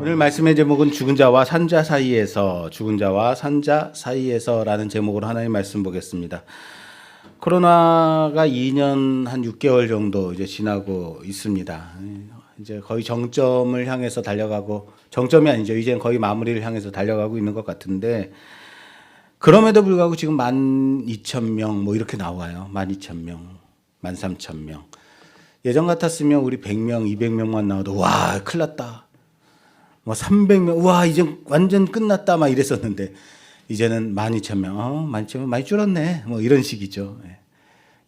오늘 말씀의 제목은 죽은 자와 산자 사이에서, 죽은 자와 산자 사이에서라는 제목으로 하나님 말씀 보겠습니다. 코로나가 2년 한 6개월 정도 이제 지나고 있습니다. 이제 거의 정점을 향해서 달려가고, 정점이 아니죠. 이제는 거의 마무리를 향해서 달려가고 있는 것 같은데, 그럼에도 불구하고 지금 12,000명 뭐 이렇게 나와요. 12,000명, 13,000명. 예전 같았으면 우리 100명, 200명만 나와도 와, 큰일 났다. 뭐 300명, 와, 이제 완전 끝났다 막 이랬었는데, 이제는 12,000명, 12,000명 많이 줄었네. 뭐 이런 식이죠.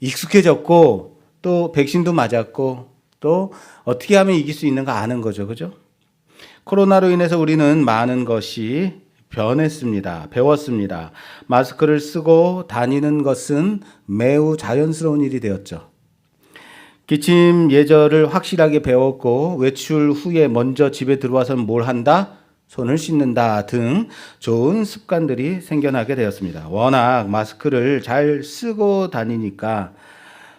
익숙해졌고, 또 백신도 맞았고, 또 어떻게 하면 이길 수 있는가 아는 거죠. 그죠? 코로나로 인해서 우리는 많은 것이 변했습니다. 배웠습니다. 마스크를 쓰고 다니는 것은 매우 자연스러운 일이 되었죠. 기침 예절을 확실하게 배웠고, 외출 후에 먼저 집에 들어와서는 뭘 한다? 손을 씻는다 등 좋은 습관들이 생겨나게 되었습니다. 워낙 마스크를 잘 쓰고 다니니까,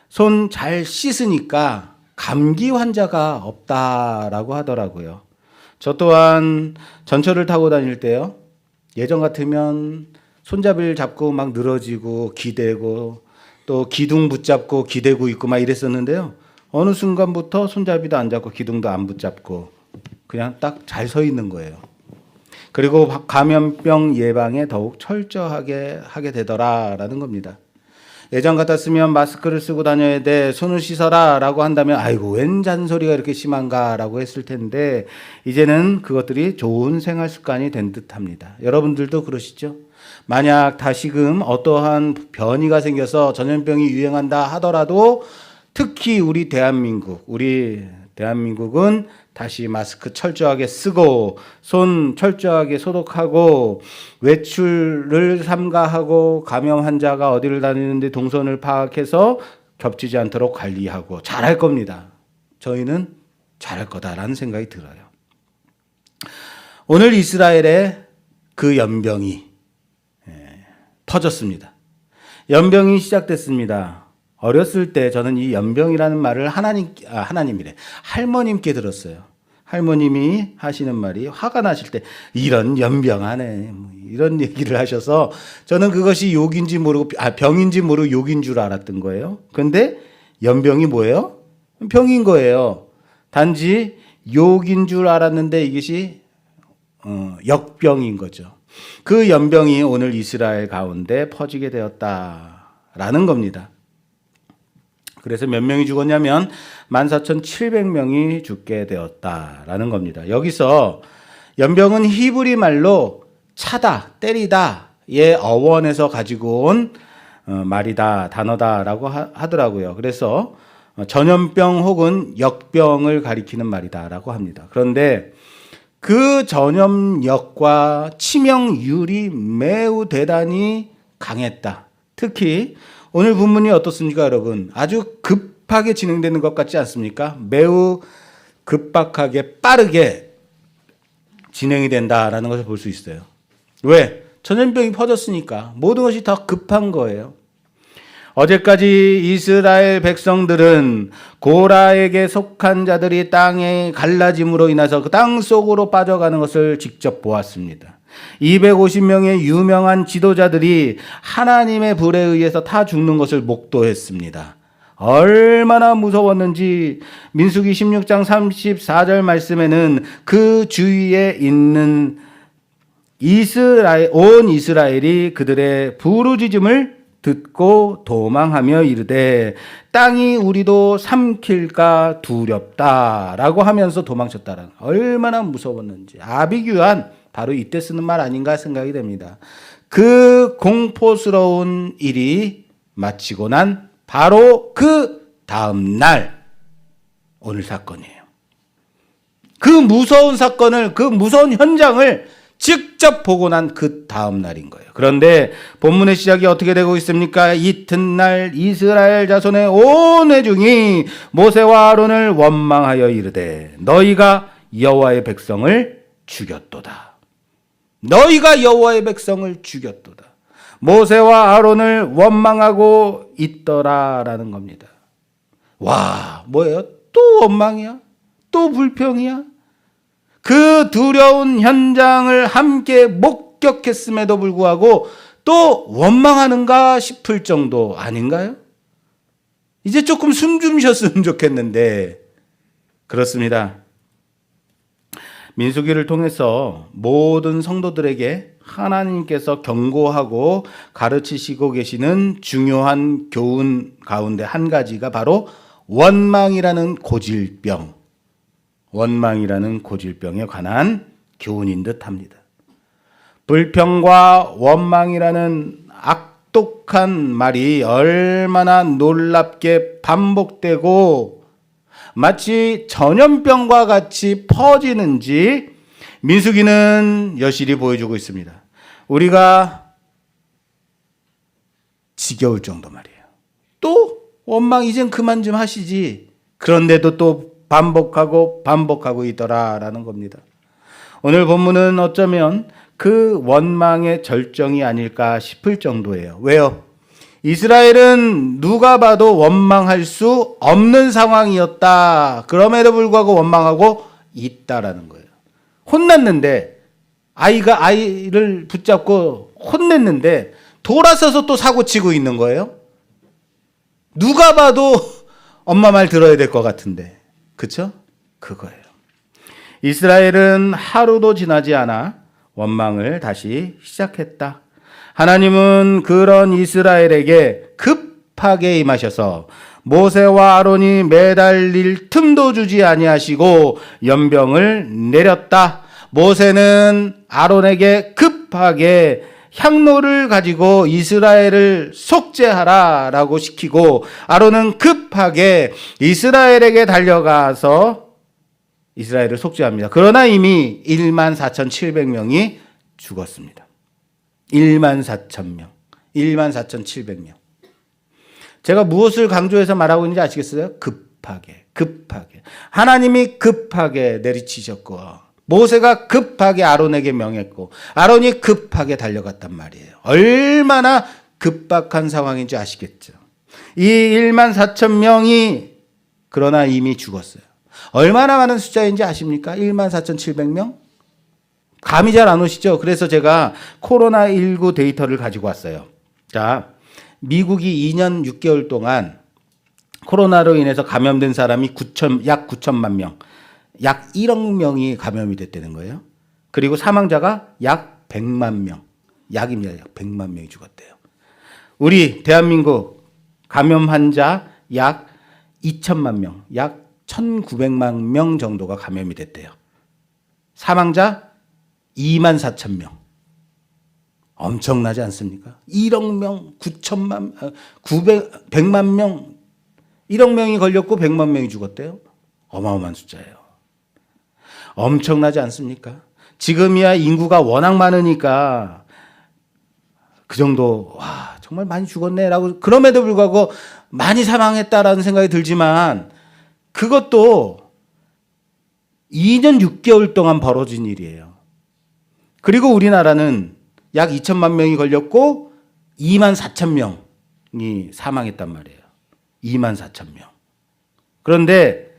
손 잘 씻으니까 감기 환자가 없다라고 하더라고요. 저 또한 전철을 타고 다닐 때요, 예전 같으면 손잡이를 잡고 막 늘어지고 기대고, 또 기둥 붙잡고 기대고 있고 막 이랬었는데요. 어느 순간부터 손잡이도 안 잡고 기둥도 안 붙잡고 그냥 딱 잘 서 있는 거예요. 그리고 감염병 예방에 더욱 철저하게 하게 되더라라는 겁니다. 예전 같았으면 마스크를 쓰고 다녀야 돼, 손을 씻어라 라고 한다면 아이고 웬 잔소리가 이렇게 심한가 라고 했을 텐데, 이제는 그것들이 좋은 생활 습관이 된 듯합니다. 여러분들도 그러시죠? 만약 다시금 어떠한 변이가 생겨서 전염병이 유행한다 하더라도, 특히 우리 대한민국은 다시 마스크 철저하게 쓰고, 손 철저하게 소독하고, 외출을 삼가하고, 감염 환자가 어디를 다니는데 동선을 파악해서 겹치지 않도록 관리하고 잘할 겁니다. 저희는 잘할 거다라는 생각이 들어요. 오늘 이스라엘에 그 연병이 터졌습니다. 연병이 시작됐습니다. 어렸을 때 저는 이 연병이라는 말을 할머님께 들었어요. 할머님이 하시는 말이, 화가 나실 때 이런 연병하네 뭐 이런 얘기를 하셔서, 저는 그것이 욕인지 모르고 병인지 모르고 욕인 줄 알았던 거예요. 그런데 연병이 뭐예요? 병인 거예요. 단지 욕인 줄 알았는데 이것이 역병인 거죠. 그 연병이 오늘 이스라엘 가운데 퍼지게 되었다라는 겁니다. 그래서 몇 명이 죽었냐면 14,700명이 죽게 되었다라는 겁니다. 여기서 연병은 히브리 말로 차다, 때리다의 어원에서 가지고 온 말이다, 단어다라고 하더라고요. 그래서 전염병 혹은 역병을 가리키는 말이다라고 합니다. 그런데 그 전염력과 치명률이 매우 대단히 강했다. 특히 오늘 본문이 어떻습니까, 여러분? 아주 급하게 진행되는 것 같지 않습니까? 매우 급박하게 빠르게 진행이 된다라는 것을 볼 수 있어요. 왜? 전염병이 퍼졌으니까 모든 것이 더 급한 거예요. 어제까지 이스라엘 백성들은 고라에게 속한 자들이 땅의 갈라짐으로 인해서 그 땅 속으로 빠져가는 것을 직접 보았습니다. 250명의 유명한 지도자들이 하나님의 불에 의해서 타 죽는 것을 목도했습니다. 얼마나 무서웠는지 민수기 16장 34절 말씀에는 그 주위에 있는 온 이스라엘이 그들의 부르짖음을 듣고 도망하며 이르되 땅이 우리도 삼킬까 두렵다라고 하면서 도망쳤다라는, 얼마나 무서웠는지. 아비규환, 바로 이때 쓰는 말 아닌가 생각이 됩니다. 그 공포스러운 일이 마치고 난 바로 그 다음 날, 오늘 사건이에요. 그 무서운 사건을, 그 무서운 현장을 직접 보고 난 그 다음 날인 거예요. 그런데 본문의 시작이 어떻게 되고 있습니까? 이튿날 이스라엘 자손의 온 회중이 모세와 아론을 원망하여 이르되 너희가 여호와의 백성을 죽였도다. 너희가 여호와의 백성을 죽였도다. 모세와 아론을 원망하고 있더라라는 겁니다. 와, 뭐예요? 또 원망이야? 또 불평이야? 그 두려운 현장을 함께 목격했음에도 불구하고 또 원망하는가 싶을 정도 아닌가요? 이제 조금 숨 좀 쉬었으면 좋겠는데 그렇습니다. 민수기를 통해서 모든 성도들에게 하나님께서 경고하고 가르치시고 계시는 중요한 교훈 가운데 한 가지가 바로 원망이라는 고질병에 관한 교훈인 듯합니다. 불평과 원망이라는 악독한 말이 얼마나 놀랍게 반복되고 마치 전염병과 같이 퍼지는지 민수기는 여실히 보여주고 있습니다. 우리가 지겨울 정도 말이에요. 또 원망 이젠 그만 좀 하시지. 그런데도 또 반복하고 있더라라는 겁니다. 오늘 본문은 어쩌면 그 원망의 절정이 아닐까 싶을 정도예요. 왜요? 이스라엘은 누가 봐도 원망할 수 없는 상황이었다. 그럼에도 불구하고 원망하고 있다라는 거예요. 혼났는데 아이가 아이를 붙잡고 혼냈는데 돌아서서 또 사고치고 있는 거예요. 누가 봐도 엄마 말 들어야 될 것 같은데. 그쵸? 그거예요. 이스라엘은 하루도 지나지 않아 원망을 다시 시작했다. 하나님은 그런 이스라엘에게 급하게 임하셔서 모세와 아론이 매달릴 틈도 주지 아니하시고 연병을 내렸다. 모세는 아론에게 급하게 향로를 가지고 이스라엘을 속죄하라라고 시키고 아론은 급하게 이스라엘에게 달려가서 이스라엘을 속죄합니다. 그러나 이미 14,700명이 죽었습니다. 14,000명. 14,700명. 제가 무엇을 강조해서 말하고 있는지 아시겠어요? 급하게. 하나님이 급하게 내리치셨고 모세가 급하게 아론에게 명했고 아론이 급하게 달려갔단 말이에요. 얼마나 급박한 상황인지 아시겠죠? 이 14,000명이 그러나 이미 죽었어요. 얼마나 많은 숫자인지 아십니까? 14,700명? 감이 잘 안 오시죠? 그래서 제가 코로나19 데이터를 가지고 왔어요. 자, 미국이 2년 6개월 동안 코로나로 인해서 감염된 사람이 약 9천만 명, 약 1억 명이 감염이 됐다는 거예요. 그리고 사망자가 약 100만 명, 약입니다. 약 100만 명이 죽었대요. 우리 대한민국 감염 환자 약 2천만 명, 약 1,900만 명 정도가 감염이 됐대요. 사망자 24,000명. 엄청나지 않습니까? 1억 명, 100만 명, 1억 명이 걸렸고 100만 명이 죽었대요. 어마어마한 숫자예요. 엄청나지 않습니까? 지금이야 인구가 워낙 많으니까 그 정도, 와, 정말 많이 죽었네라고, 그럼에도 불구하고 많이 사망했다라는 생각이 들지만 그것도 2년 6개월 동안 벌어진 일이에요. 그리고 우리나라는 약 2천만 명이 걸렸고 24,000명이 사망했단 말이에요. 24,000명. 그런데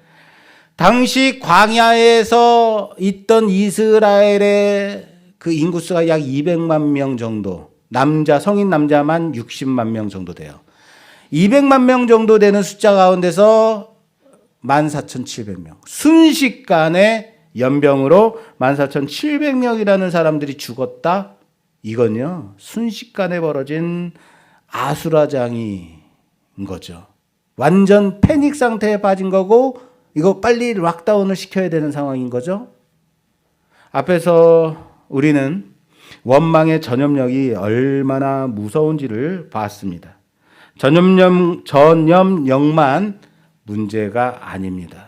당시 광야에서 있던 이스라엘의 그 인구수가 약 200만 명 정도, 성인 남자만 60만 명 정도 돼요. 200만 명 정도 되는 숫자 가운데서 14,700명. 순식간에 연병으로 14,700명이라는 사람들이 죽었다. 이건요, 순식간에 벌어진 아수라장인 거죠. 완전 패닉 상태에 빠진 거고, 이거 빨리 락다운을 시켜야 되는 상황인 거죠. 앞에서 우리는 원망의 전염력이 얼마나 무서운지를 봤습니다. 전염력만 문제가 아닙니다.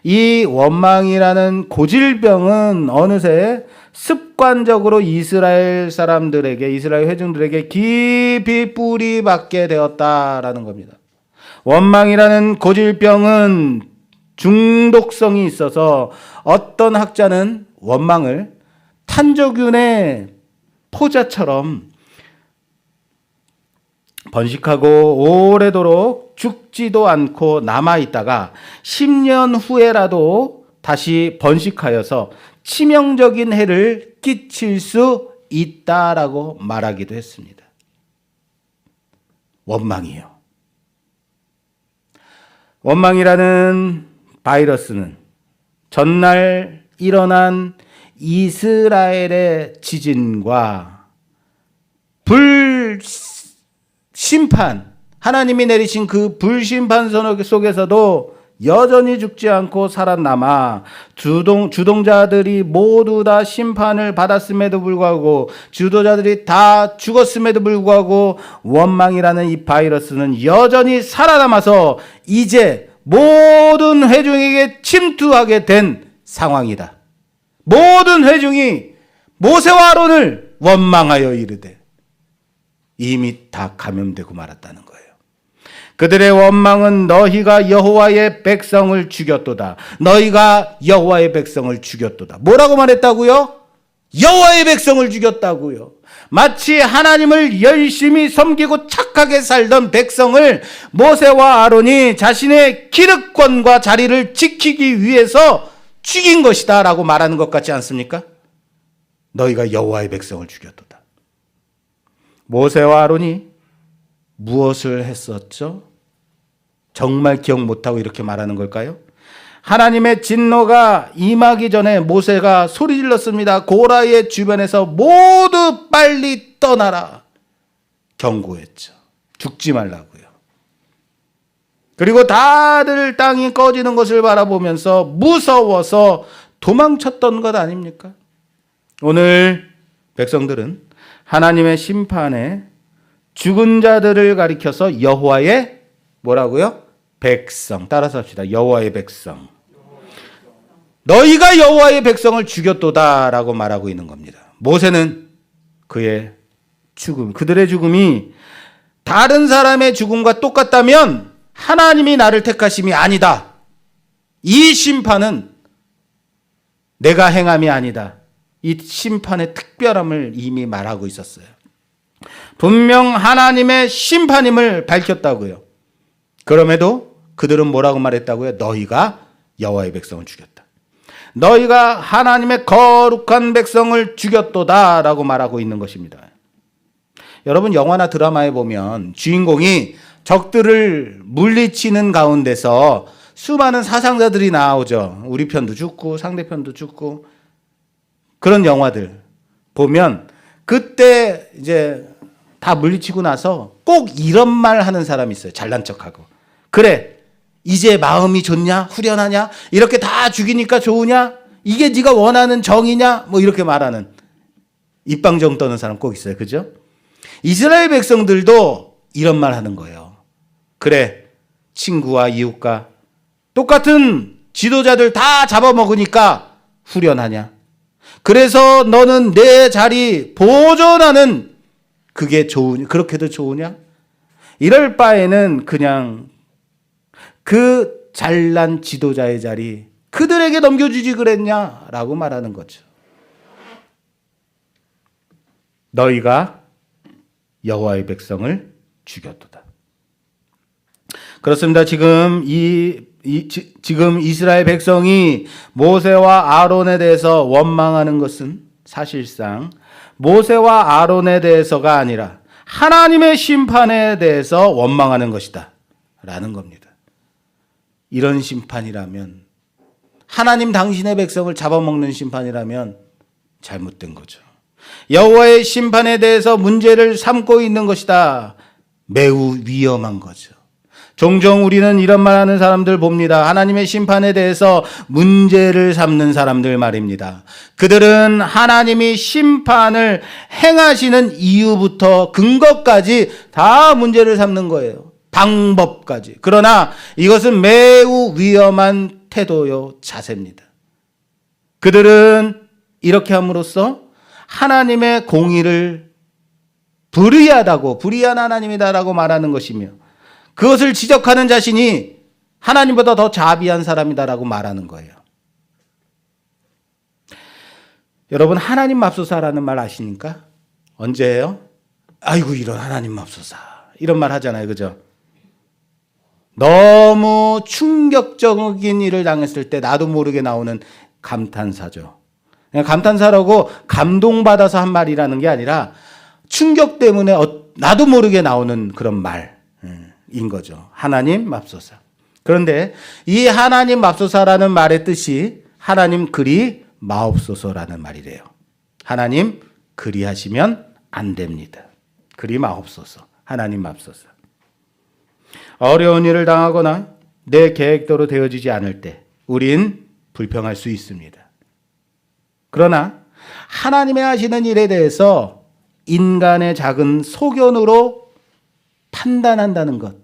이 원망이라는 고질병은 어느새 습관적으로 이스라엘 사람들에게, 이스라엘 회중들에게 깊이 뿌리 박게 되었다라는 겁니다. 원망이라는 고질병은 중독성이 있어서 어떤 학자는 원망을 탄저균의 포자처럼 번식하고 오래도록 죽지도 않고 남아있다가 10년 후에라도 다시 번식하여서 치명적인 해를 끼칠 수 있다라고 말하기도 했습니다. 원망이요. 원망이라는 바이러스는 전날 일어난 이스라엘의 지진과 불심판, 하나님이 내리신 그 불심판 속에서도 여전히 죽지 않고 살아남아 주동자들이 모두 다 심판을 받았음에도 불구하고 주도자들이 다 죽었음에도 불구하고 원망이라는 이 바이러스는 여전히 살아남아서 이제 모든 회중에게 침투하게 된 상황이다. 모든 회중이 모세와 아론을 원망하여 이르되 이미 다 감염되고 말았다는 거예요. 그들의 원망은 너희가 여호와의 백성을 죽였도다. 너희가 여호와의 백성을 죽였도다. 뭐라고 말했다고요? 여호와의 백성을 죽였다고요. 마치 하나님을 열심히 섬기고 착하게 살던 백성을 모세와 아론이 자신의 기득권과 자리를 지키기 위해서 죽인 것이다 라고 말하는 것 같지 않습니까? 너희가 여호와의 백성을 죽였도다. 모세와 아론이 무엇을 했었죠? 정말 기억 못하고 이렇게 말하는 걸까요? 하나님의 진노가 임하기 전에 모세가 소리 질렀습니다. 고라의 주변에서 모두 빨리 떠나라. 경고했죠. 죽지 말라고요. 그리고 다들 땅이 꺼지는 것을 바라보면서 무서워서 도망쳤던 것 아닙니까? 오늘 백성들은 하나님의 심판에 죽은 자들을 가리켜서 여호와의 뭐라고요? 백성. 따라서 합시다. 여호와의 백성. 너희가 여호와의 백성을 죽였도다라고 말하고 있는 겁니다. 모세는 그의 죽음, 그들의 죽음이 다른 사람의 죽음과 똑같다면 하나님이 나를 택하심이 아니다. 이 심판은 내가 행함이 아니다. 이 심판의 특별함을 이미 말하고 있었어요. 분명 하나님의 심판임을 밝혔다고요. 그럼에도 그들은 뭐라고 말했다고요? 너희가 여호와의 백성을 죽였다. 너희가 하나님의 거룩한 백성을 죽였도다 라고 말하고 있는 것입니다. 여러분 영화나 드라마에 보면 주인공이 적들을 물리치는 가운데서 수많은 사상자들이 나오죠. 우리 편도 죽고 상대편도 죽고 그런 영화들 보면 그때 이제 다 물리치고 나서 꼭 이런 말 하는 사람이 있어요. 잘난 척하고. 그래 이제 마음이 좋냐? 후련하냐? 이렇게 다 죽이니까 좋으냐? 이게 네가 원하는 정이냐? 뭐 이렇게 말하는 입방정 떠는 사람 꼭 있어요. 그죠? 이스라엘 백성들도 이런 말 하는 거예요. 그래 친구와 이웃과 똑같은 지도자들 다 잡아먹으니까 후련하냐? 그래서 너는 내 자리 보존하는 그게 좋으냐? 그렇게도 좋으냐? 이럴 바에는 그냥 그 잘난 지도자의 자리 그들에게 넘겨주지 그랬냐라고 말하는 거죠. 너희가 여호와의 백성을 죽였도다. 그렇습니다. 지금 지금 이스라엘 백성이 모세와 아론에 대해서 원망하는 것은 사실상 모세와 아론에 대해서가 아니라 하나님의 심판에 대해서 원망하는 것이다 라는 겁니다. 이런 심판이라면 하나님 당신의 백성을 잡아먹는 심판이라면 잘못된 거죠. 여호와의 심판에 대해서 문제를 삼고 있는 것이다. 매우 위험한 거죠. 종종 우리는 이런 말하는 사람들 봅니다. 하나님의 심판에 대해서 문제를 삼는 사람들 말입니다. 그들은 하나님이 심판을 행하시는 이유부터 근거까지 다 문제를 삼는 거예요. 방법까지. 그러나 이것은 매우 위험한 태도요 자세입니다. 그들은 이렇게 함으로써 하나님의 공의를 불의한 하나님이다라고 말하는 것이며 그것을 지적하는 자신이 하나님보다 더 자비한 사람이다라고 말하는 거예요. 여러분 하나님 맙소사라는 말 아십니까? 언제예요? 아이고 이런 하나님 맙소사 이런 말 하잖아요. 그죠? 너무 충격적인 일을 당했을 때 나도 모르게 나오는 감탄사죠. 감탄사라고 감동받아서 한 말이라는 게 아니라 충격 때문에 나도 모르게 나오는 그런 말인 거죠. 하나님 맙소사. 그런데 이 하나님 맙소사라는 말의 뜻이 하나님 그리 마옵소서라는 말이래요. 하나님 그리하시면 안 됩니다. 그리 마옵소서. 하나님 맙소사. 어려운 일을 당하거나 내 계획대로 되어지지 않을 때 우린 불평할 수 있습니다. 그러나 하나님의 하시는 일에 대해서 인간의 작은 소견으로 판단한다는 것,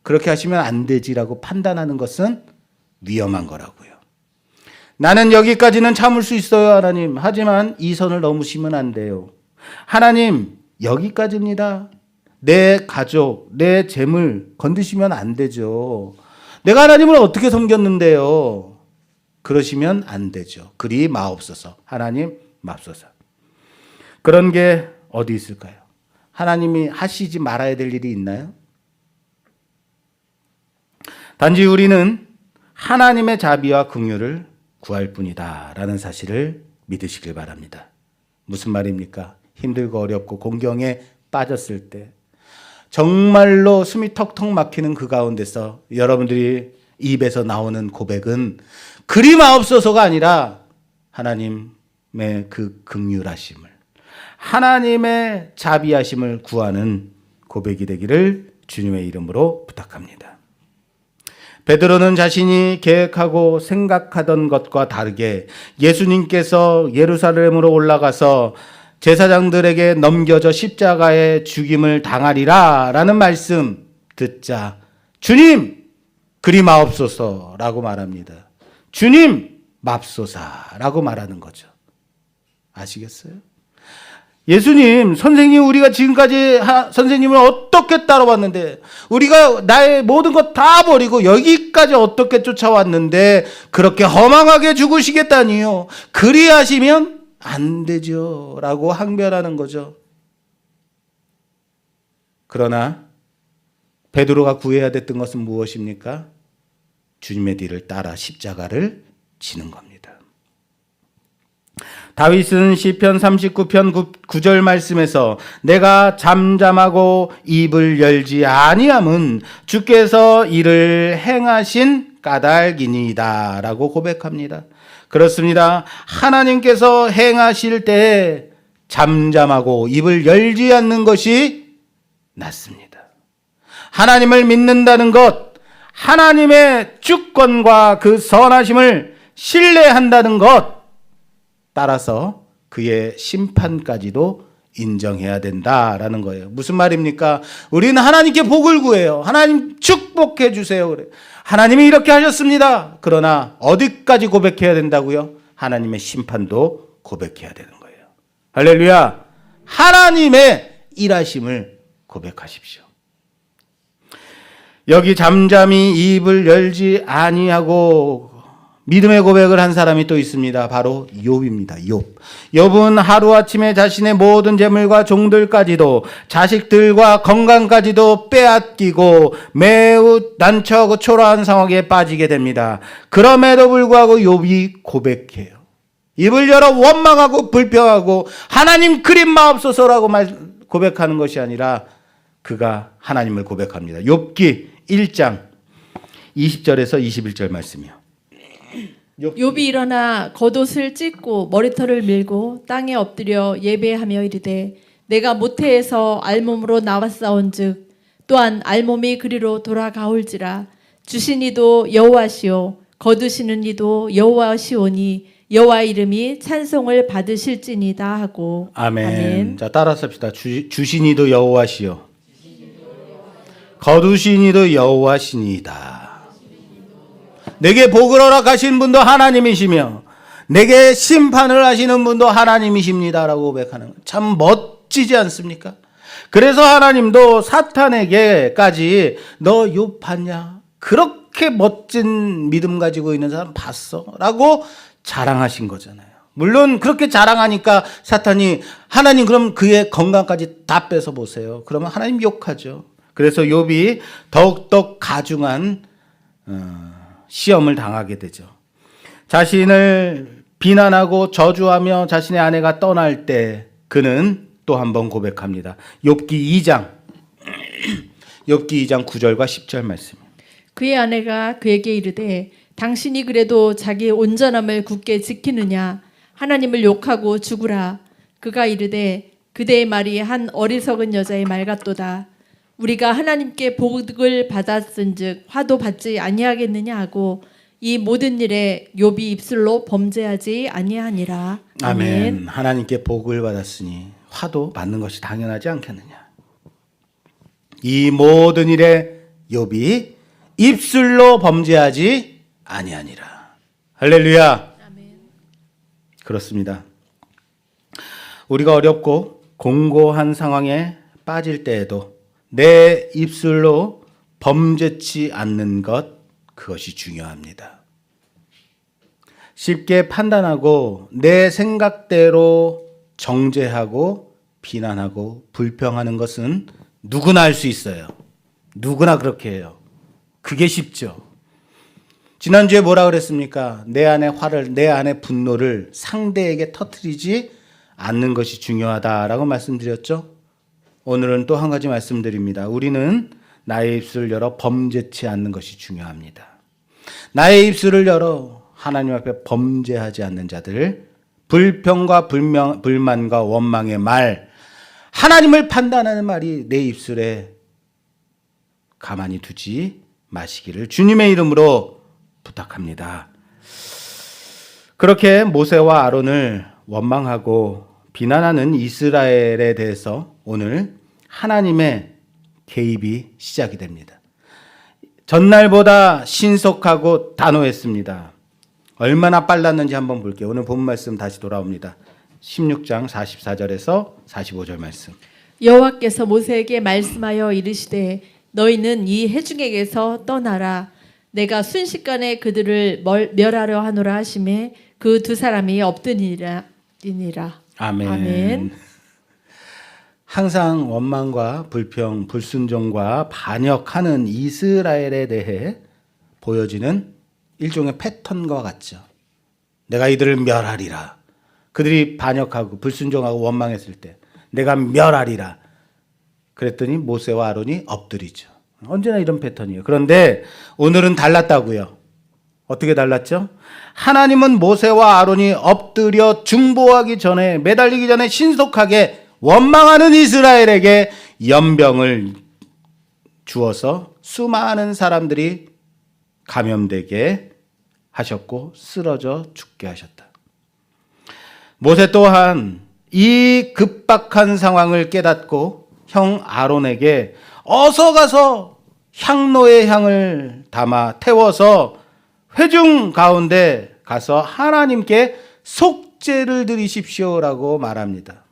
그렇게 하시면 안 되지라고 판단하는 것은 위험한 거라고요. 나는 여기까지는 참을 수 있어요, 하나님. 하지만 이 선을 넘으시면 안 돼요. 하나님, 여기까지입니다. 내 가족, 내 재물 건드시면 안 되죠. 내가 하나님을 어떻게 섬겼는데요? 그러시면 안 되죠. 그리 마옵소서. 하나님 맙소서. 그런 게 어디 있을까요? 하나님이 하시지 말아야 될 일이 있나요? 단지 우리는 하나님의 자비와 긍휼을 구할 뿐이다 라는 사실을 믿으시길 바랍니다. 무슨 말입니까? 힘들고 어렵고 공경에 빠졌을 때 정말로 숨이 턱턱 막히는 그 가운데서 여러분들이 입에서 나오는 고백은 그리 마옵소서가 아니라 하나님의 그 긍휼하심을, 하나님의 자비하심을 구하는 고백이 되기를 주님의 이름으로 부탁합니다. 베드로는 자신이 계획하고 생각하던 것과 다르게 예수님께서 예루살렘으로 올라가서 제사장들에게 넘겨져 십자가에 죽임을 당하리라 라는 말씀 듣자 주님 그리 마옵소서라고 말합니다. 주님 맙소사라고 말하는 거죠. 아시겠어요? 예수님, 선생님, 우리가 지금까지 선생님을 어떻게 따라왔는데, 우리가 나의 모든 것 다 버리고 여기까지 어떻게 쫓아왔는데, 그렇게 허망하게 죽으시겠다니요. 그리하시면 안 되죠. 라고 항변하는 거죠. 그러나, 베드로가 구해야 됐던 것은 무엇입니까? 주님의 뒤를 따라 십자가를 지는 겁니다. 다윗은 시편 39편 9절 말씀에서 내가 잠잠하고 입을 열지 아니함은 주께서 이를 행하신 까닭이니이다 라고 고백합니다. 그렇습니다. 하나님께서 행하실 때 잠잠하고 입을 열지 않는 것이 낫습니다. 하나님을 믿는다는 것, 하나님의 주권과 그 선하심을 신뢰한다는 것, 따라서 그의 심판까지도 인정해야 된다라는 거예요. 무슨 말입니까? 우리는 하나님께 복을 구해요. 하나님 축복해 주세요. 그래. 하나님이 이렇게 하셨습니다. 그러나 어디까지 고백해야 된다고요? 하나님의 심판도 고백해야 되는 거예요. 할렐루야. 하나님의 일하심을 고백하십시오. 여기 잠잠히 입을 열지 아니하고 믿음의 고백을 한 사람이 또 있습니다. 바로 욥입니다. 욥은 하루아침에 자신의 모든 재물과 종들까지도 자식들과 건강까지도 빼앗기고 매우 난처하고 초라한 상황에 빠지게 됩니다. 그럼에도 불구하고 욥이 고백해요. 입을 열어 원망하고 불평하고 하나님 그림 마옵소서라고 고백하는 것이 아니라 그가 하나님을 고백합니다. 욥기 1장 20절에서 21절 말씀이요. 욥이 일어나 겉옷을 찢고 머리털을 밀고 땅에 엎드려 예배하며 이르되 내가 모태에서 알몸으로 나왔사온즉 또한 알몸이 그리로 돌아가올지라 주신 이도 여호와시오 거두시는 이도 여호와시오니 여호와 이름이 찬송을 받으실지니이다 하고. 아멘. 자, 따라서 합시다. 주신 이도 여호와시오 거두신 이도 여호와시니이다. 내게 복을 허락하신 분도 하나님이시며 내게 심판을 하시는 분도 하나님이십니다라고 고백하는 것. 참 멋지지 않습니까? 그래서 하나님도 사탄에게까지 너 욥 봤냐? 그렇게 멋진 믿음 가지고 있는 사람 봤어? 라고 자랑하신 거잖아요. 물론 그렇게 자랑하니까 사탄이 하나님 그럼 그의 건강까지 다 뺏어 보세요. 그러면 하나님 욕하죠. 그래서 욥이 더욱더 가중한 시험을 당하게 되죠. 자신을 비난하고 저주하며 자신의 아내가 떠날 때 그는 또 한 번 고백합니다. 욥기 2장 9절과 10절 말씀. 그의 아내가 그에게 이르되 당신이 그래도 자기 온전함을 굳게 지키느냐 하나님을 욕하고 죽으라. 그가 이르되 그대의 말이 한 어리석은 여자의 말 같도다. 우리가 하나님께 복을 받았은즉 화도 받지 아니하겠느냐 하고 이 모든 일에 욥이 입술로 범죄하지 아니하니라. 아멘. 하나님께 복을 받았으니 화도 받는 것이 당연하지 않겠느냐. 이 모든 일에 욥이 입술로 범죄하지 아니하니라. 할렐루야. 아멘. 그렇습니다. 우리가 어렵고 공고한 상황에 빠질 때에도 내 입술로 범죄치 않는 것, 그것이 중요합니다. 쉽게 판단하고 내 생각대로 정죄하고 비난하고 불평하는 것은 누구나 할 수 있어요. 누구나 그렇게 해요. 그게 쉽죠. 지난주에 뭐라 그랬습니까? 내 안의 화를, 내 안의 분노를 상대에게 터뜨리지 않는 것이 중요하다라고 말씀드렸죠. 오늘은 또 한 가지 말씀드립니다. 우리는 나의 입술을 열어 범죄치 않는 것이 중요합니다. 나의 입술을 열어 하나님 앞에 범죄하지 않는 자들, 불평과 불만과 원망의 말, 하나님을 판단하는 말이 내 입술에 가만히 두지 마시기를 주님의 이름으로 부탁합니다. 그렇게 모세와 아론을 원망하고 비난하는 이스라엘에 대해서 오늘 하나님의 개입이 시작이 됩니다. 전날보다 신속하고 단호했습니다. 얼마나 빨랐는지 한번 볼게요. 오늘 본 말씀 다시 돌아옵니다. 16장 44절에서 45절 말씀. 여호와께서 모세에게 말씀하여 이르시되 너희는 이 회중에게서 떠나라. 내가 순식간에 그들을 멸하려 하노라 하심에 그 두 사람이 없더니라. 아멘. 아멘. 항상 원망과 불평, 불순종과 반역하는 이스라엘에 대해 보여지는 일종의 패턴과 같죠. 내가 이들을 멸하리라. 그들이 반역하고 불순종하고 원망했을 때 내가 멸하리라. 그랬더니 모세와 아론이 엎드리죠. 언제나 이런 패턴이에요. 그런데 오늘은 달랐다고요. 어떻게 달랐죠? 하나님은 모세와 아론이 엎드려 중보하기 전에, 매달리기 전에 신속하게 원망하는 이스라엘에게 연병을 주어서 수많은 사람들이 감염되게 하셨고 쓰러져 죽게 하셨다. 모세 또한 이 급박한 상황을 깨닫고 형 아론에게 어서 가서 향로의 향을 담아 태워서 회중 가운데 가서 하나님께 속죄를 드리십시오라고 말합니다.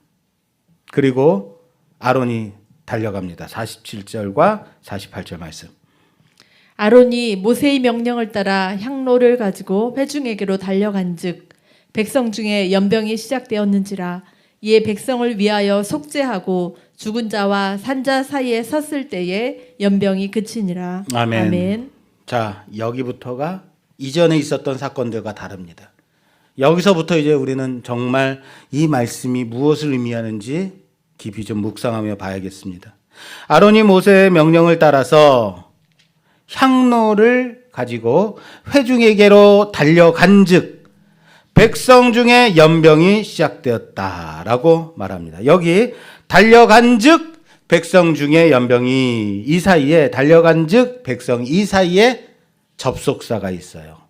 그리고 아론이 달려갑니다. 47절과 48절 말씀. 아론이 모세의 명령을 따라 향로를 가지고 회중에게로 달려간즉 백성 중에 연병이 시작되었는지라. 이에 백성을 위하여 속죄하고 죽은 자와 산 자 사이에 섰을 때에 연병이 그치니라. 아멘. 아멘. 자, 여기부터가 이전에 있었던 사건들과 다릅니다. 여기서부터 이제 우리는 정말 이 말씀이 무엇을 의미하는지 깊이 좀 묵상하며 봐야겠습니다. 아론이 모세의 명령을 따라서 향로를 가지고 회중에게로 달려간즉 백성 중에 연병이 시작되었다라고 말합니다. 여기 달려간즉 백성 중에 연병이, 이 사이에 달려간즉 백성 이 사이에 접속사가 있어요.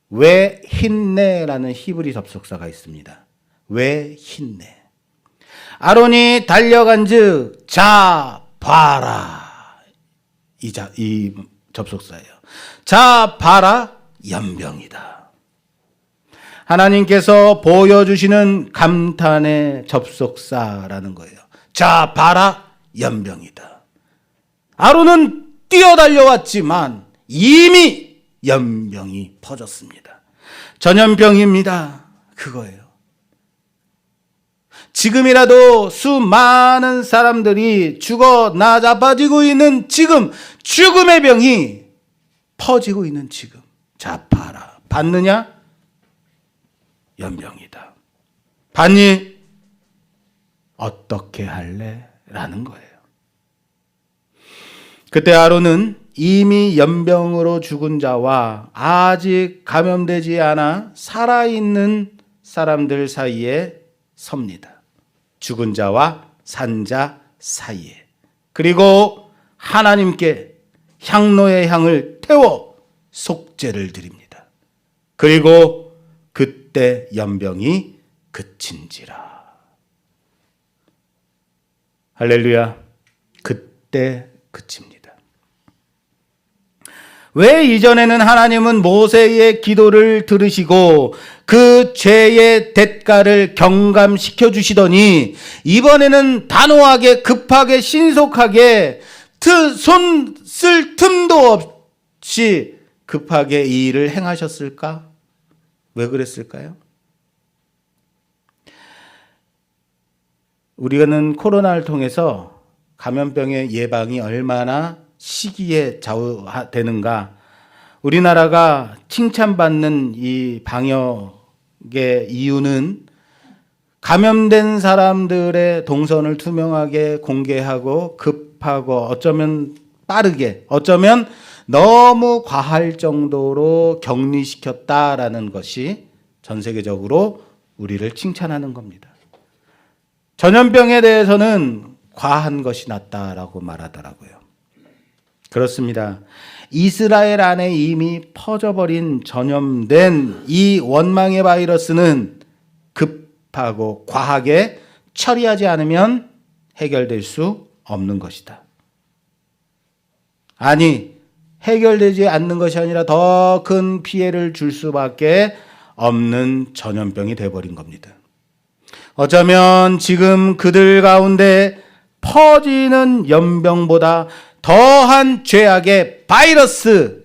왜 힌네라는 히브리 접속사가 있습니다. 왜 힌네. 아론이 달려간즉 자 봐라, 이 접속사예요. 자 봐라, 연병이다. 하나님께서 보여주시는 감탄의 접속사라는 거예요. 자 봐라, 연병이다. 아론은 뛰어달려왔지만 이미 연병이 퍼졌습니다. 전염병입니다. 그거예요. 지금이라도 수많은 사람들이 죽어 나자빠지고 있는 지금, 죽음의 병이 퍼지고 있는 지금, 자파라. 받느냐? 연병이다. 받니? 어떻게 할래? 라는 거예요. 그때 아론은 이미 연병으로 죽은 자와 아직 감염되지 않아 살아있는 사람들 사이에 섭니다. 죽은 자와 산 자 사이에. 그리고 하나님께 향로의 향을 태워 속죄를 드립니다. 그리고 그때 연병이 그친지라. 할렐루야. 그때 그칩니다. 왜 이전에는 하나님은 모세의 기도를 들으시고 그 죄의 대가를 경감시켜 주시더니 이번에는 단호하게 급하게 신속하게 손 쓸 틈도 없이 급하게 이 일을 행하셨을까? 왜 그랬을까요? 우리는 코로나를 통해서 감염병의 예방이 얼마나 시기에 좌우되는가. 우리나라가 칭찬받는 이 방역의 이유는 감염된 사람들의 동선을 투명하게 공개하고 급하고 어쩌면 빠르게, 어쩌면 너무 과할 정도로 격리시켰다라는 것이 전 세계적으로 우리를 칭찬하는 겁니다. 전염병에 대해서는 과한 것이 낫다라고 말하더라고요. 그렇습니다. 이스라엘 안에 이미 퍼져버린 전염된 이 원망의 바이러스는 급하고 과하게 처리하지 않으면 해결될 수 없는 것이다. 아니, 해결되지 않는 것이 아니라 더 큰 피해를 줄 수밖에 없는 전염병이 되어버린 겁니다. 어쩌면 지금 그들 가운데 퍼지는 연병보다 더한 죄악의 바이러스,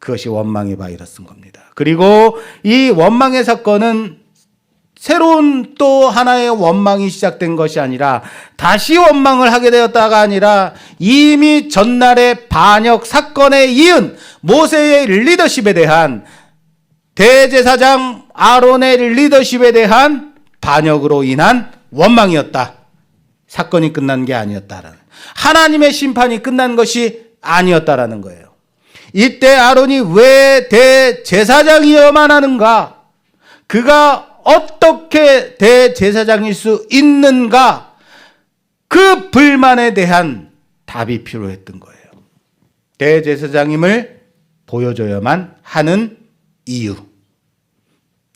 그것이 원망의 바이러스인 겁니다. 그리고 이 원망의 사건은 새로운 또 하나의 원망이 시작된 것이 아니라 다시 원망을 하게 되었다가 아니라 이미 전날의 반역 사건에 이은 모세의 리더십에 대한, 대제사장 아론의 리더십에 대한 반역으로 인한 원망이었다. 사건이 끝난 게 아니었다라는, 하나님의 심판이 끝난 것이 아니었다라는 거예요. 이때 아론이 왜 대제사장이어야만 하는가? 그가 어떻게 대제사장일 수 있는가? 그 불만에 대한 답이 필요했던 거예요. 대제사장임을 보여줘야만 하는 이유.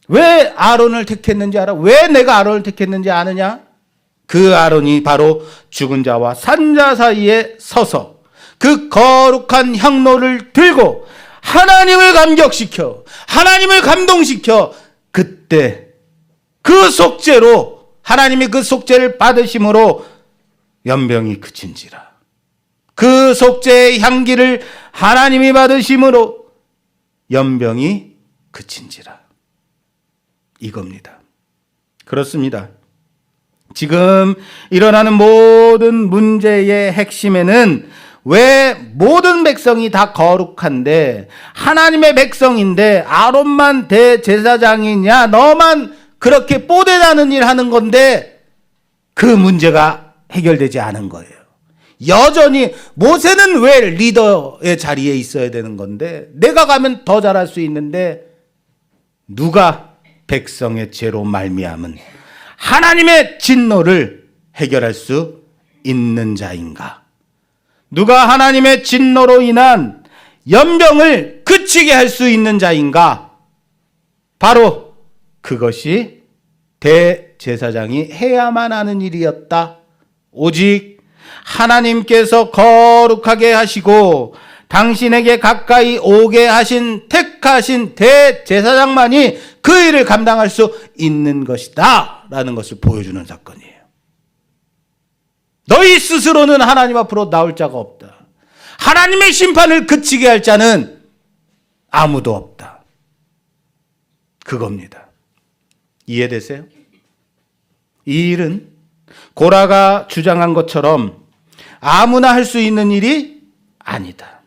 왜 아론을 택했는지 알아? 왜 내가 아론을 택했는지 아느냐? 그 아론이 바로 죽은 자와 산 자 사이에 서서 그 거룩한 향로를 들고 하나님을 감격시켜, 하나님을 감동시켜, 그때 그 속죄로, 하나님이 그 속죄를 받으심으로 연병이 그친지라. 그 속죄의 향기를 하나님이 받으심으로 연병이 그친지라. 이겁니다. 그렇습니다. 지금 일어나는 모든 문제의 핵심에는 왜 모든 백성이 다 거룩한데, 하나님의 백성인데 아론만 대제사장이냐, 너만 그렇게 뽀대나는 일 하는 건데 그 문제가 해결되지 않은 거예요. 여전히 모세는 왜 리더의 자리에 있어야 되는 건데, 내가 가면 더 잘할 수 있는데, 누가 백성의 죄로 말미암은 하나님의 진노를 해결할 수 있는 자인가? 누가 하나님의 진노로 인한 연병을 그치게 할 수 있는 자인가? 바로 그것이 대제사장이 해야만 하는 일이었다. 오직 하나님께서 거룩하게 하시고 당신에게 가까이 오게 하신 택하신 대제사장만이 그 일을 감당할 수 있는 것이다 라는 것을 보여주는 사건이에요. 너희 스스로는 하나님 앞으로 나올 자가 없다. 하나님의 심판을 그치게 할 자는 아무도 없다. 그겁니다. 이해되세요? 이 일은 고라가 주장한 것처럼 아무나 할 수 있는 일이 아니다.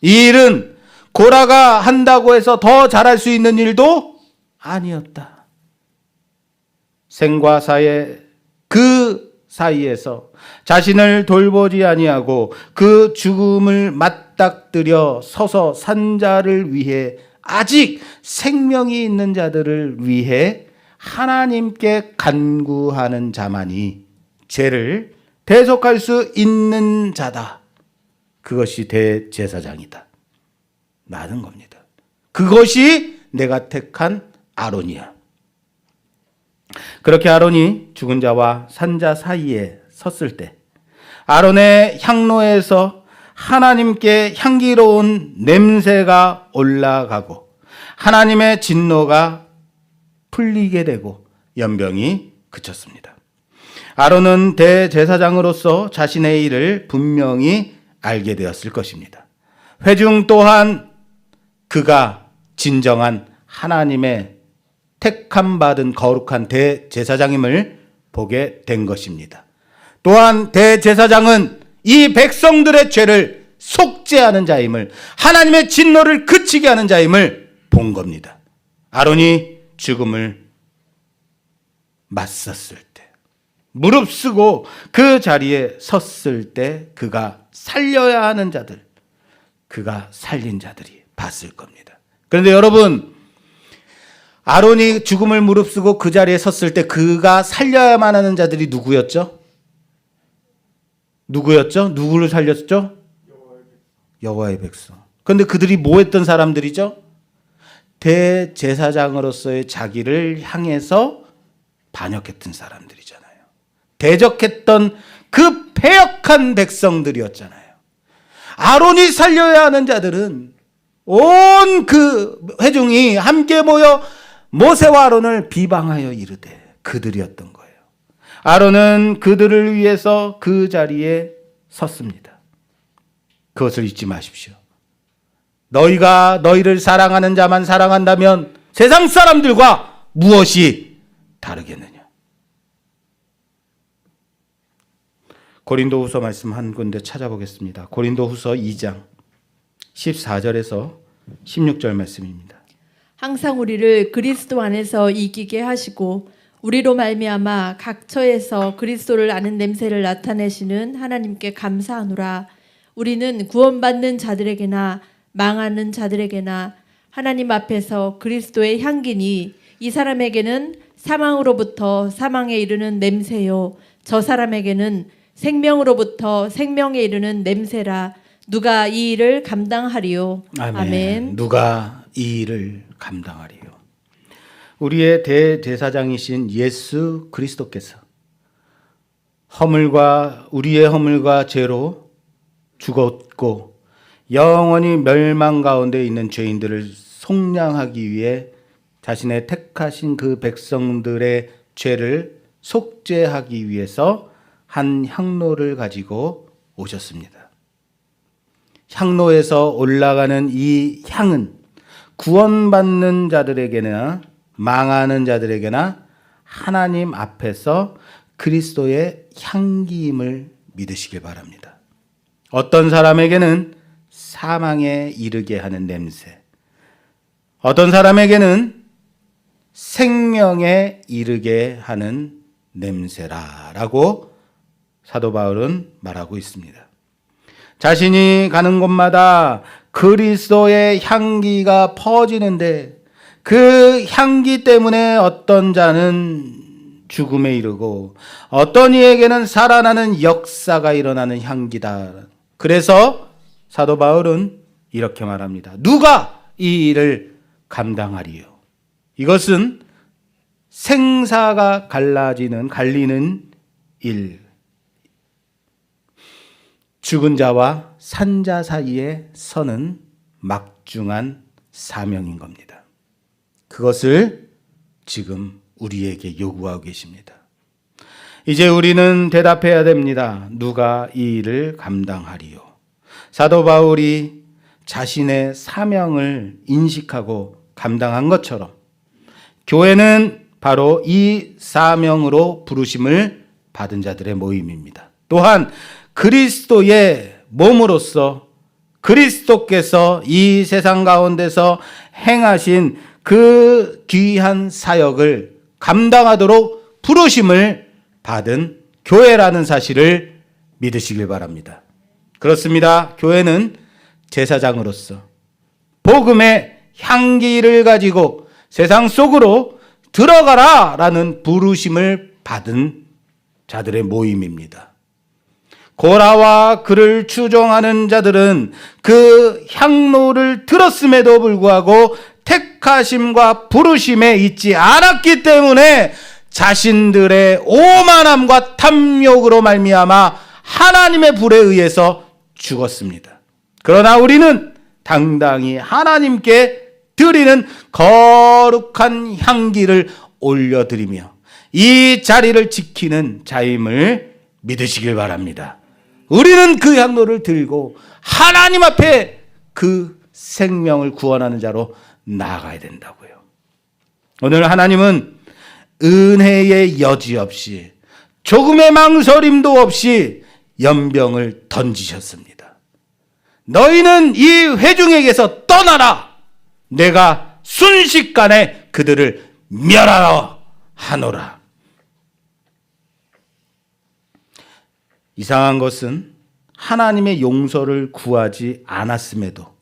이 일은 고라가 한다고 해서 더 잘할 수 있는 일도 아니었다. 생과 사의 그 사이에서 자신을 돌보지 아니하고 그 죽음을 맞닥뜨려 서서 산 자를 위해, 아직 생명이 있는 자들을 위해 하나님께 간구하는 자만이 죄를 대속할 수 있는 자다. 그것이 대제사장이다. 라는 겁니다. 그것이 내가 택한 아론이야. 그렇게 아론이 죽은 자와 산 자 사이에 섰을 때 아론의 향로에서 하나님께 향기로운 냄새가 올라가고 하나님의 진노가 풀리게 되고 연병이 그쳤습니다. 아론은 대제사장으로서 자신의 일을 분명히 알게 되었을 것입니다. 회중 또한 그가 진정한 하나님의 택함 받은 거룩한 대제사장임을 보게 된 것입니다. 또한 대제사장은 이 백성들의 죄를 속죄하는 자임을, 하나님의 진노를 그치게 하는 자임을 본 겁니다. 아론이 죽음을 맞섰을 때, 무릅쓰고 그 자리에 섰을 때 그가 살려야 하는 자들, 그가 살린 자들이 봤을 겁니다. 그런데 여러분, 아론이 죽음을 무릅쓰고 그 자리에 섰을 때 그가 살려야만 하는 자들이 누구였죠? 누구를 살렸죠? 여호와의 백성. 그런데 그들이 뭐 했던 사람들이죠? 대제사장으로서의 자기를 향해서 반역했던 사람들이잖아요. 대적했던 그 패역한 백성들이었잖아요. 아론이 살려야 하는 자들은 온 그 회중이 함께 모여 모세와 아론을 비방하여 이르되 그들이었던 거예요. 아론은 그들을 위해서 그 자리에 섰습니다. 그것을 잊지 마십시오. 너희가 너희를 사랑하는 자만 사랑한다면 세상 사람들과 무엇이 다르겠느냐. 고린도후서 말씀 한 군데 찾아보겠습니다. 고린도후서 2장 14절에서 16절 말씀입니다. 항상 우리를 그리스도 안에서 이기게 하시고 우리로 말미암아 각처에서 그리스도를 아는 냄새를 나타내시는 하나님께 감사하노라. 우리는 구원받는 자들에게나 망하는 자들에게나 하나님 앞에서 그리스도의 향기니 이 사람에게는 사망으로부터 사망에 이르는 냄새요 저 사람에게는 생명으로부터 생명에 이르는 냄새라. 누가 이 일을 감당하리요? 아멘. 누가 이 일을 감당하리요? 우리의 대제사장이신 예수 그리스도께서 우리의 허물과 죄로 죽었고 영원히 멸망 가운데 있는 죄인들을 속량하기 위해 자신의 택하신 그 백성들의 죄를 속죄하기 위해서 한 향로를 가지고 오셨습니다. 향로에서 올라가는 이 향은 구원받는 자들에게나 망하는 자들에게나 하나님 앞에서 그리스도의 향기임을 믿으시길 바랍니다. 어떤 사람에게는 사망에 이르게 하는 냄새, 어떤 사람에게는 생명에 이르게 하는 냄새라라고 사도 바울은 말하고 있습니다. 자신이 가는 곳마다 그리스도의 향기가 퍼지는데 그 향기 때문에 어떤 자는 죽음에 이르고 어떤 이에게는 살아나는 역사가 일어나는 향기다. 그래서 사도 바울은 이렇게 말합니다. 누가 이 일을 감당하리요? 이것은 생사가 갈리는 일. 죽은 자와 산 자 사이에 서는 막중한 사명인 겁니다. 그것을 지금 우리에게 요구하고 계십니다. 이제 우리는 대답해야 됩니다. 누가 이 일을 감당하리요? 사도 바울이 자신의 사명을 인식하고 감당한 것처럼 교회는 바로 이 사명으로 부르심을 받은 자들의 모임입니다. 또한 그리스도의 몸으로서 그리스도께서 이 세상 가운데서 행하신 그 귀한 사역을 감당하도록 부르심을 받은 교회라는 사실을 믿으시길 바랍니다. 그렇습니다. 교회는 제사장으로서 복음의 향기를 가지고 세상 속으로 들어가라 라는 부르심을 받은 자들의 모임입니다. 고라와 그를 추종하는 자들은 그 향로를 들었음에도 불구하고 택하심과 부르심에 있지 않았기 때문에 자신들의 오만함과 탐욕으로 말미암아 하나님의 불에 의해서 죽었습니다. 그러나 우리는 당당히 하나님께 드리는 거룩한 향기를 올려드리며 이 자리를 지키는 자임을 믿으시길 바랍니다. 우리는 그 향로를 들고 하나님 앞에 그 생명을 구원하는 자로 나아가야 된다고요. 오늘 하나님은 은혜의 여지 없이 조금의 망설임도 없이 연병을 던지셨습니다. 너희는 이 회중에게서 떠나라. 내가 순식간에 그들을 멸하라 하노라. 이상한 것은 하나님의 용서를 구하지 않았음에도,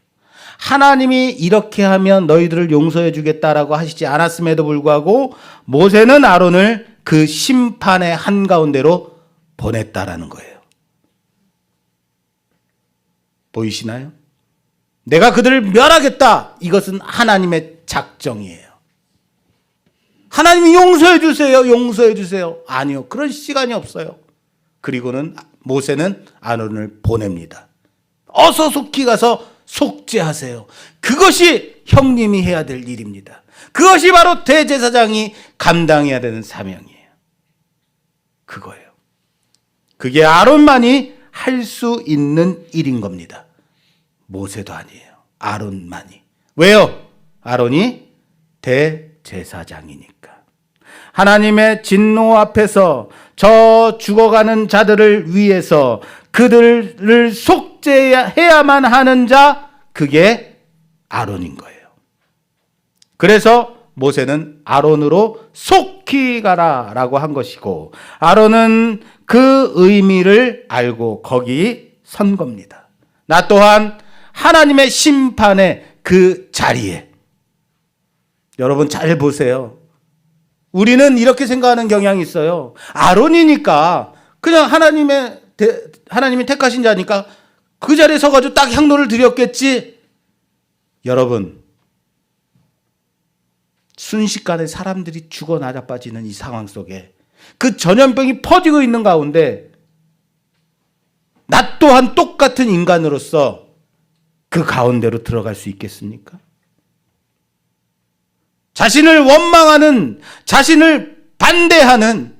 하나님이 이렇게 하면 너희들을 용서해 주겠다라고 하시지 않았음에도 불구하고 모세는 아론을 그 심판의 한가운데로 보냈다라는 거예요. 보이시나요? 내가 그들을 멸하겠다. 이것은 하나님의 작정이에요. 하나님이 용서해 주세요. 용서해 주세요. 아니요. 그런 시간이 없어요. 그리고는 모세는 아론을 보냅니다. 어서 속히 가서 속죄하세요. 그것이 형님이 해야 될 일입니다. 그것이 바로 대제사장이 감당해야 되는 사명이에요. 그거예요. 그게 아론만이 할 수 있는 일인 겁니다. 모세도 아니에요. 아론만이. 왜요? 아론이 대제사장이니까. 하나님의 진노 앞에서 저 죽어가는 자들을 위해서 그들을 속죄해야만 하는 자, 그게 아론인 거예요. 그래서 모세는 아론으로 속히 가라라고 한 것이고, 아론은 그 의미를 알고 거기 선 겁니다. 나 또한 하나님의 심판의 그 자리에, 여러분 잘 보세요. 우리는 이렇게 생각하는 경향이 있어요. 아론이니까 그냥 하나님이 택하신 자니까 그 자리에 서가지고 딱 향로를 드렸겠지. 여러분, 순식간에 사람들이 죽어 나자빠지는 이 상황 속에 그 전염병이 퍼지고 있는 가운데 나 또한 똑같은 인간으로서 그 가운데로 들어갈 수 있겠습니까? 자신을 원망하는, 자신을 반대하는,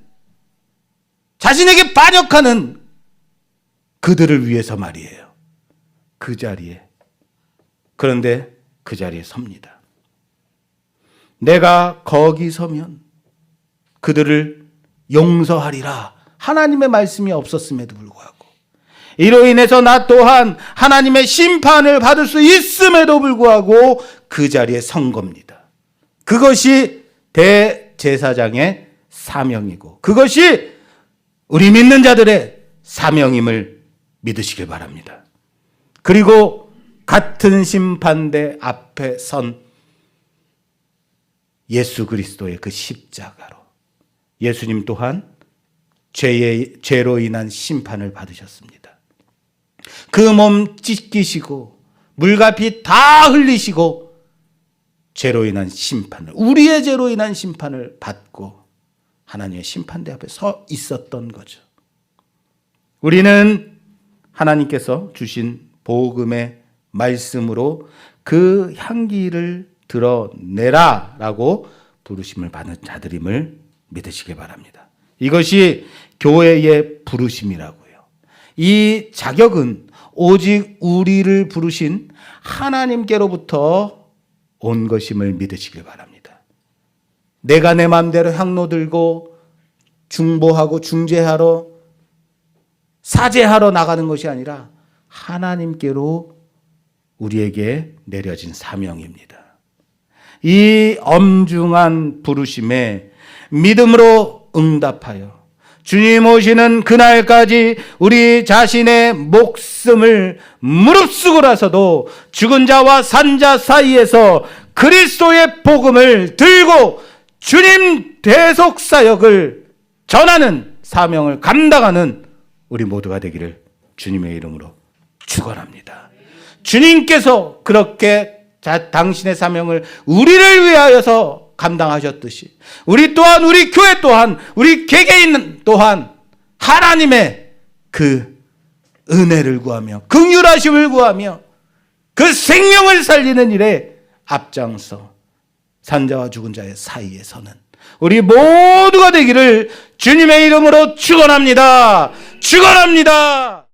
자신에게 반역하는 그들을 위해서 말이에요. 그 자리에. 그런데 그 자리에 섭니다. 내가 거기 서면 그들을 용서하리라. 하나님의 말씀이 없었음에도 불구하고, 이로 인해서 나 또한 하나님의 심판을 받을 수 있음에도 불구하고 그 자리에 선 겁니다. 그것이 대제사장의 사명이고, 그것이 우리 믿는 자들의 사명임을 믿으시길 바랍니다. 그리고 같은 심판대 앞에 선 예수 그리스도의 그 십자가로, 예수님 또한 죄로 인한 심판을 받으셨습니다. 그 몸 찢기시고 물과 피 다 흘리시고 죄로 인한 심판을, 우리의 죄로 인한 심판을 받고 하나님의 심판대 앞에 서 있었던 거죠. 우리는 하나님께서 주신 복음의 말씀으로 그 향기를 드러내라라고 부르심을 받는 자들임을 믿으시기 바랍니다. 이것이 교회의 부르심이라고요. 이 자격은 오직 우리를 부르신 하나님께로부터 온 것임을 믿으시길 바랍니다. 내가 내 마음대로 향로 들고 중보하고 중재하러 사죄하러 나가는 것이 아니라 하나님께로 우리에게 내려진 사명입니다. 이 엄중한 부르심에 믿음으로 응답하여 주님 오시는 그날까지 우리 자신의 목숨을 무릅쓰고라서도 죽은 자와 산 자 사이에서 그리스도의 복음을 들고 주님 대속 사역을 전하는 사명을 감당하는 우리 모두가 되기를 주님의 이름으로 축원합니다. 주님께서 그렇게 당신의 사명을 우리를 위하여서 감당하셨듯이 우리 또한, 우리 교회 또한, 우리 개개인 또한 하나님의 그 은혜를 구하며 긍휼하심을 구하며 그 생명을 살리는 일에 앞장서 산자와 죽은 자의 사이에 서는 우리 모두가 되기를 주님의 이름으로 축원합니다. 축원합니다.